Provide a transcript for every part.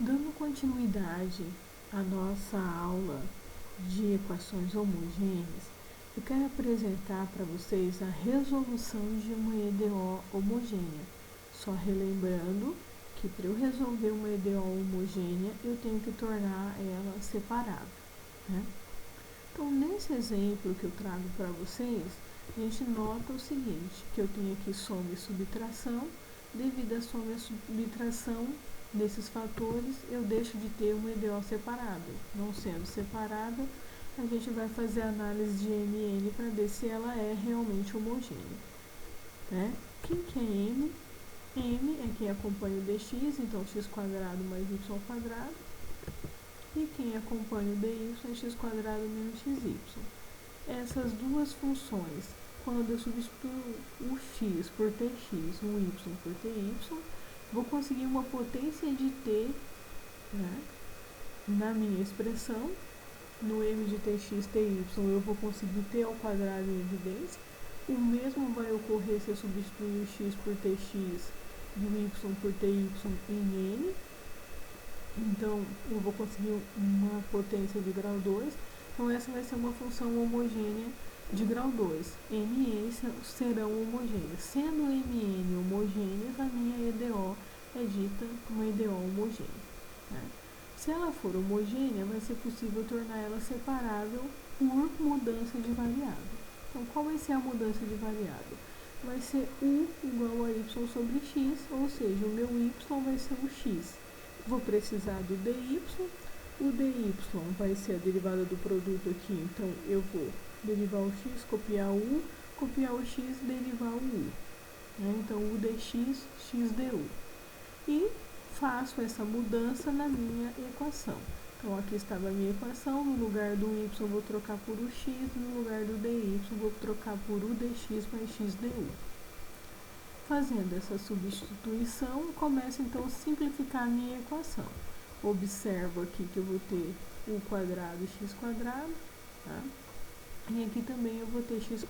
Dando continuidade à nossa aula de equações homogêneas, eu quero apresentar para vocês a resolução de uma EDO homogênea. Só relembrando que para eu resolver uma EDO homogênea, eu tenho que tornar ela separada, né? Então, nesse exemplo que eu trago para vocês, a gente nota o seguinte, que eu tenho aqui soma e subtração. Devido à soma e subtração desses fatores, eu deixo de ter uma EDO separada. Não sendo separada, a gente vai fazer a análise de MN para ver se ela é realmente homogênea, né? Quem que é M? M é quem acompanha o dx, então x² mais y². E quem acompanha o dy é x² menos xy. Essas duas funções, quando eu substituo o x por tx, o y por ty, vou conseguir uma potência de t, né, na minha expressão. No m de tx, ty, eu vou conseguir t² em evidência. O mesmo vai ocorrer se eu substituir o x por tx e o y por ty em n. Então, eu vou conseguir uma potência de grau 2. Então, essa vai ser uma função homogênea de grau 2. M e N serão homogêneas. Sendo M e N homogêneas, a minha EDO é dita uma EDO homogênea, né? Se ela for homogênea, vai ser possível tornar ela separável por mudança de variável. Então, qual vai ser a mudança de variável? Vai ser U igual a Y sobre X, ou seja, o meu Y vai ser o X. Vou precisar do dy, o dy vai ser a derivada do produto aqui, então eu vou derivar o x, copiar o u, copiar o x, derivar o u, né? Então u dx, x du. E faço essa mudança na minha equação. Então aqui estava a minha equação, no lugar do y eu vou trocar por o x, no lugar do dy eu vou trocar por u dx mais x du. Fazendo essa substituição, começo então a simplificar a minha equação. Observo aqui que eu vou ter u² e x², tá? E aqui também eu vou ter x².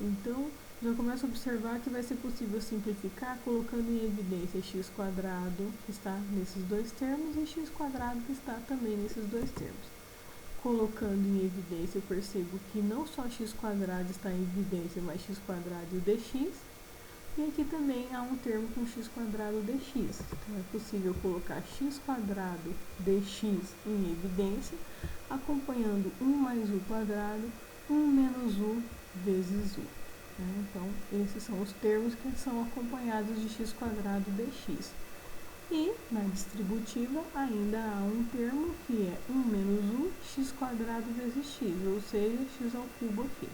Então, já começo a observar que vai ser possível simplificar colocando em evidência x², que está nesses dois termos, e x² que está também nesses dois termos. Colocando em evidência, eu percebo que não só x² está em evidência, mas x² e o dx. E aqui também há um termo com x² dx. Então, é possível colocar x² dx em evidência, acompanhando 1 mais u², 1 menos u vezes u. Né? Então, esses são os termos que são acompanhados de x² dx. E, na distributiva, ainda há um termo que é 1 menos u x² vezes x, ou seja, x² aqui.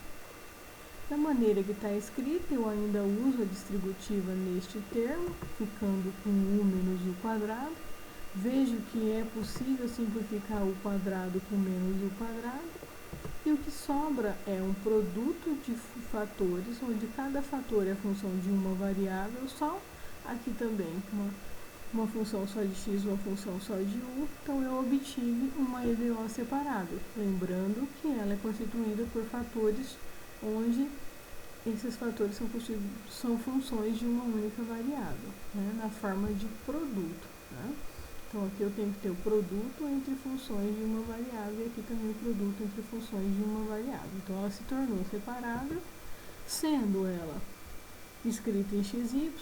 Da maneira que está escrita, eu ainda uso a distributiva neste termo, ficando com u menos u². Vejo que é possível simplificar o quadrado com menos u². E o que sobra é um produto de fatores, onde cada fator é a função de uma variável só. Aqui também uma função só de x, uma função só de u. Então, eu obtive uma EDO separável. Lembrando que ela é constituída por fatores onde esses fatores são funções de uma única variável, né, na forma de produto, né? Então, aqui eu tenho que ter o produto entre funções de uma variável e aqui também o produto entre funções de uma variável. Então, ela se tornou separável, sendo ela escrita em xy,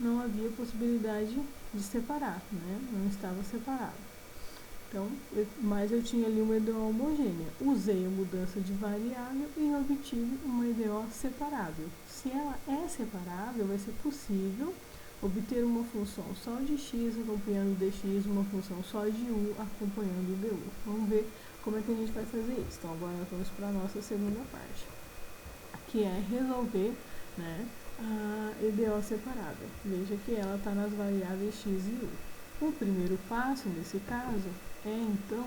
não havia possibilidade de separar, né? Não estava separado. Então, mas eu tinha ali uma EDO homogênea. Usei a mudança de variável e obtive uma EDO separável. Se ela é separável, vai ser possível obter uma função só de x acompanhando dx, uma função só de u acompanhando du. Vamos ver como é que a gente vai fazer isso. Então, agora nós vamos para a nossa segunda parte, que é resolver, né, a EDO separável. Veja que ela está nas variáveis x e u. O primeiro passo, nesse caso, é então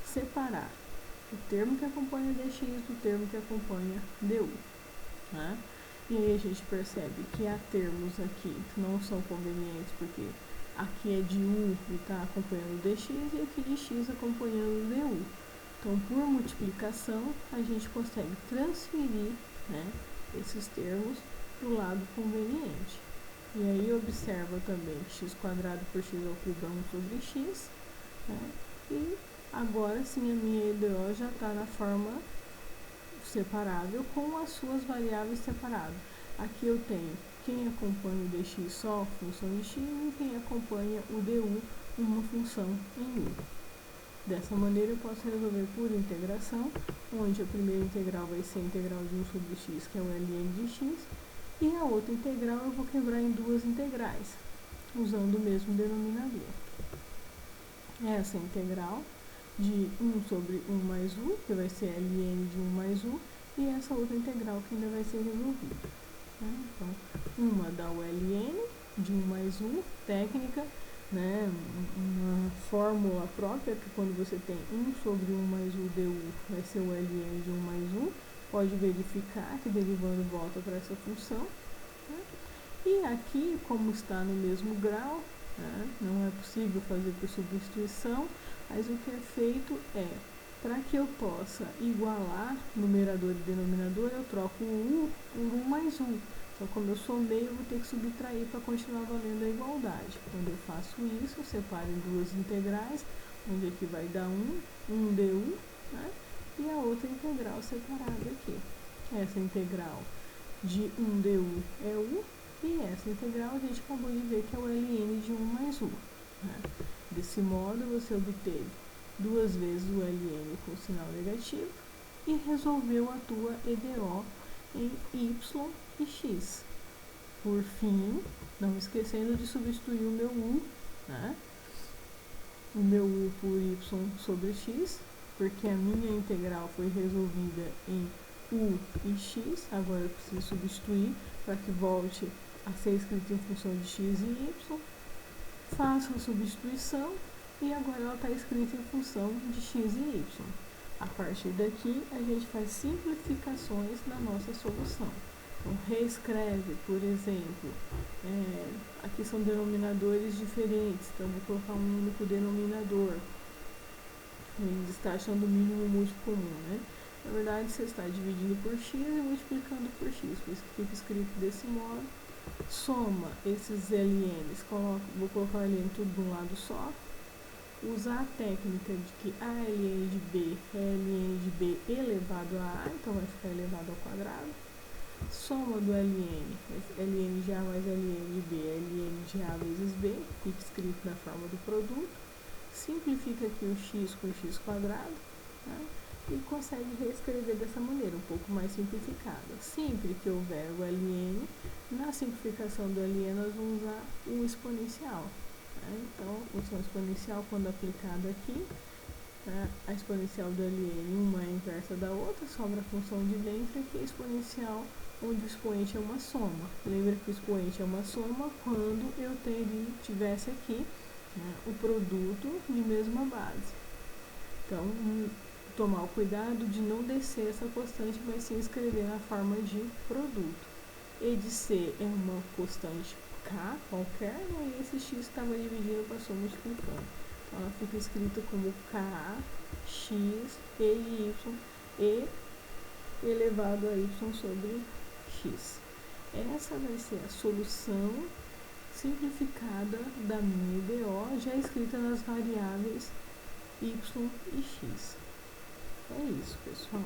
separar o termo que acompanha dx do termo que acompanha du, né? E aí a gente percebe que há termos aqui que não são convenientes, porque aqui é de u e está acompanhando dx e aqui de x acompanhando du. Então, por multiplicação, a gente consegue transferir, né, esses termos para o lado conveniente. E aí observa também x² por x ao cubo é 1 sobre x, né? E agora sim a minha EDO já está na forma separável com as suas variáveis separadas. Aqui eu tenho quem acompanha o dx só, função de x, e quem acompanha o du, uma função em u. Dessa maneira eu posso resolver por integração, onde a primeira integral vai ser a integral de 1 sobre x, que é o ln de x, e a outra integral eu vou quebrar em duas integrais, usando o mesmo denominador. Essa integral de 1 sobre 1 mais u, que vai ser ln de 1 mais u, e essa outra integral que ainda vai ser resolvida. Né? Então, uma dá o ln de 1 mais u, técnica, né? Uma fórmula própria, que quando você tem 1 sobre 1 mais u du, vai ser o ln de 1 mais u, pode verificar que derivando volta para essa função. Né? E aqui, como está no mesmo grau, né? Não é possível fazer por substituição, mas o que é feito é, para que eu possa igualar numerador e denominador, eu troco o u por 1 mais u. Então, como eu somei, eu vou ter que subtrair para continuar valendo a igualdade. Quando eu faço isso, eu separo em duas integrais, onde aqui vai dar 1 du, né? E a outra integral separada aqui. Essa integral de 1 du é u, e essa integral a gente acabou de ver que é o ln de 1 mais u. Né? Desse modo, você obteve duas vezes o ln com sinal negativo e resolveu a tua EDO em y e x. Por fim, não esquecendo de substituir o meu u, né? O meu u por y sobre x, porque a minha integral foi resolvida em u e x, agora eu preciso substituir para que volte a ser escrito em função de x e y. Faço a substituição e agora ela está escrita em função de x e y. A partir daqui, a gente faz simplificações na nossa solução. Então, reescreve, por exemplo, aqui são denominadores diferentes, então vou colocar um único denominador. Ele está achando o mínimo múltiplo comum, né? Na verdade, você está dividindo por x e multiplicando por x, por isso que fica escrito desse modo. Soma esses ln's, vou colocar o ln tudo de um lado só. Usar a técnica de que a ln de b é ln de b elevado a a, então vai ficar elevado ao quadrado. Soma do ln de a mais ln de b é ln de a vezes b, fica escrito na forma do produto. Simplifica aqui o x com x quadrado, né? E consegue reescrever dessa maneira, um pouco mais simplificada. Sempre que houver o ln, na simplificação do ln nós vamos usar o exponencial. Né? Então, a função exponencial, quando aplicada aqui, né, a exponencial do ln, uma é a inversa da outra, sobra a função de dentro, que é exponencial, onde o expoente é uma soma. Lembra que o expoente é uma soma quando eu tivesse aqui, né, o produto de mesma base. Então, tomar o cuidado de não descer essa constante, mas sim escrever na forma de produto. E de C é uma constante K qualquer, né, e esse X estava dividindo, passou multiplicando. Então, ela fica escrita como K, X, e Y, e elevado a Y sobre X. Essa vai ser a solução simplificada da minha EDO, já escrita nas variáveis Y e X. É isso, pessoal.